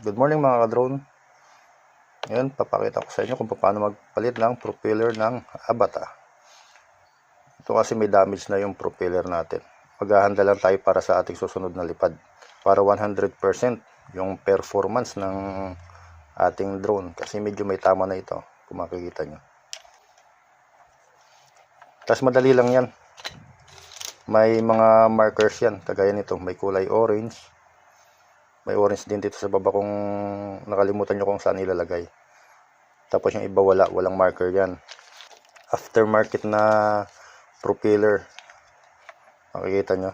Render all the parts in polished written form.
Good morning mga ka-drone. Ngayon, papakita ko sa inyo kung paano magpalit ng propeller ng Avata. Ito kasi may damage na yung propeller natin. Maghahanda lang tayo para sa ating susunod na lipad. Para 100% yung performance ng ating drone. Kasi medyo may tama na ito, kung makikita nyo. Tapos madali lang yan. May mga markers yan, kagaya nito. May kulay orange. May orange din dito sa baba kung nakalimutan nyo kung saan ilalagay. Tapos yung iba walang marker yan. Aftermarket na propeller. Makikita nyo.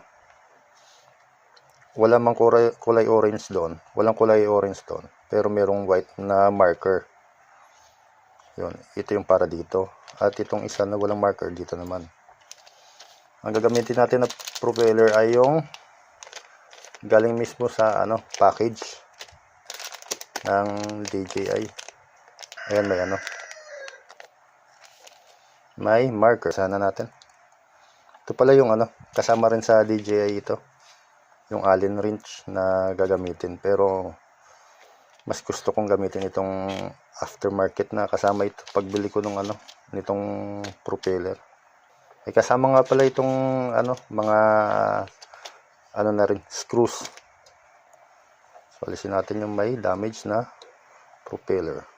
Wala mang kulay orange doon. Walang kulay orange doon. Pero merong white na marker. Yun. Ito yung para dito. At itong isa na walang marker dito naman. Ang gagamitin natin na propeller ay yung galing mismo sa package ng DJI. Ayan, may marker. Sana natin. Ito pala yung kasama rin sa DJI ito. Yung Allen wrench na gagamitin. Pero mas gusto kong gamitin itong aftermarket na kasama ito pagbili ko nung nitong propeller. Ay kasama nga pala itong mga na rin, screws. So, alisin natin yung may damage na propeller.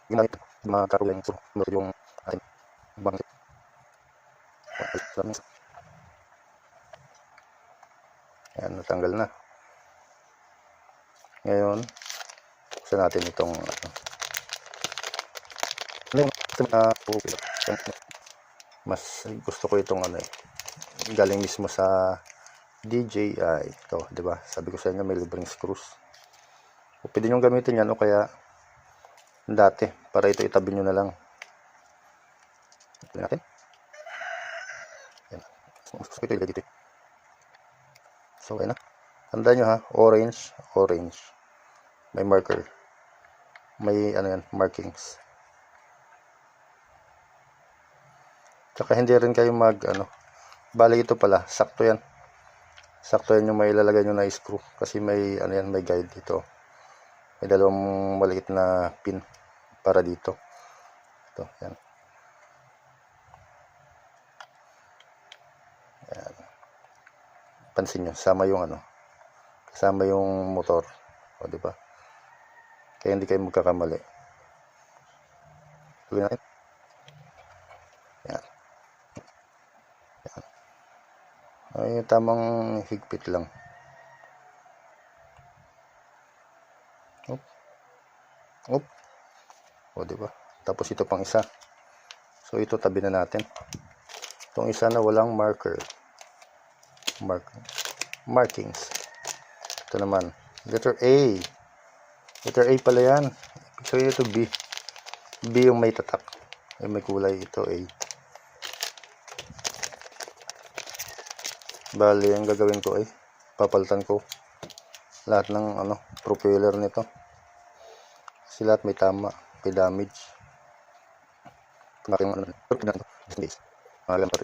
Ginamit mga karulang yung ating bangkit. Ayan, natanggal na. Ngayon, buksan natin itong mas gusto ko itong galing mismo sa DJI. Ito, di ba? Sabi ko sa inyo may libreng screws. O pwede nyo gamitin yan o kaya dati para ito itabi nyo na lang. Ito natin. Ayan. Gusto ko ito ilagay dito. So, ayan na. Tandaan nyo ha, orange. May marker. May markings. Tsaka hindi rin kayo bali ito pala, sakto yan. Sakto yan yung may ilalagay nyo na screw. Kasi may, may guide dito. May dalawang maliit na pin para dito. Ito, yan. Yan. Pansin nyo, sama yung motor. O, diba? Kaya hindi kayo magkakamali. Gawin natin. Yan. Ay, tamang higpit lang. Op. O, diba? Tapos ito pang isa. So, ito tabi na natin. Itong isa na walang marker. Markings. Ito naman. Letter A. Letter A pala yan. So, ito B. B yung may tatak. Ay, may kulay. Ito A. Bali, ang gagawin ko ay papalitan ko lahat ng propeller nito. Kasi lahat may tama, may damage.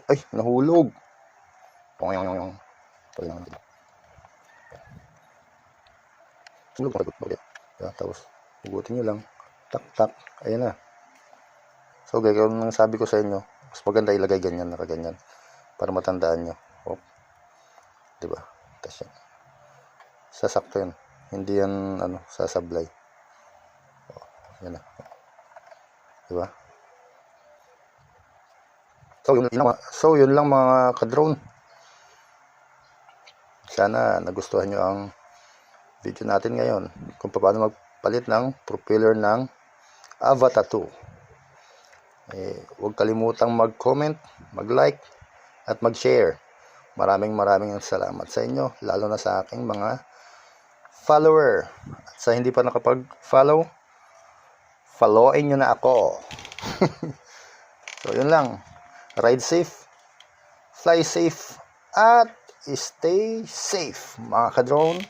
Ay, nahulog. Tapos, hugutin nyo lang. Tak. Ayan na. So, gagawin nang sabi ko sa inyo, mas maganda ilagay ganyan, nakaganyan. Para matandaan nyo. Diba? Tapos yan. Sasakto yan. Hindi yan sasablay. Yan na. Diba? So yun lang mga ka-drone. Sana nagustuhan nyo ang video natin ngayon kung paano magpalit ng propeller ng Avata 2. Huwag kalimutang mag-comment, mag-like at mag-share. Maraming salamat sa inyo, lalo na sa aking mga follower. At sa hindi pa nakapag-follow, followin nyo na ako. So, yun lang. Ride safe, fly safe, at stay safe, mga ka-drone.